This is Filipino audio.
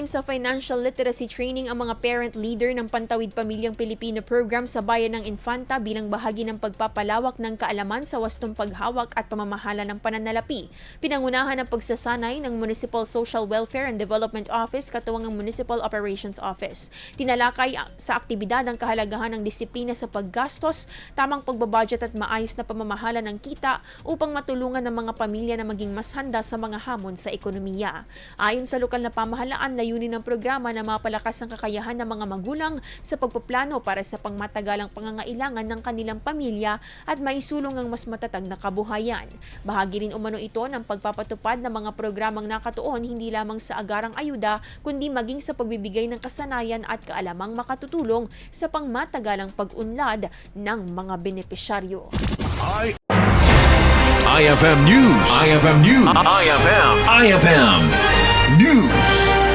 Sa financial literacy training ang mga parent leader ng Pantawid Pamilyang Pilipino program sa Bayan ng Infanta bilang bahagi ng pagpapalawak ng kaalaman sa wastong paghawak at pamamahala ng pananalapi. Pinangunahan ang pagsasanay ng Municipal Social Welfare and Development Office katuwang ang Municipal Operations Office. Tinalakay sa aktibidad ang kahalagahan ng disiplina sa paggastos, tamang pagbabudget at maayos na pamamahala ng kita upang matulungan ng mga pamilya na maging mas handa sa mga hamon sa ekonomiya. Ayon sa lokal na pamahalaan, layunin ng programa na mapalakas ang kakayahan ng mga magulang sa pagpaplano para sa pangmatagalang pangangailangan ng kanilang pamilya at maisulong ang mas matatag na kabuhayan. Bahagi rin umano ito ng pagpapatupad ng mga programang nakatuon hindi lamang sa agarang ayuda kundi maging sa pagbibigay ng kasanayan at kaalamang makatutulong sa pangmatagalang pag-unlad ng mga benepisyaryo. IFM News. IFM News. IFM News.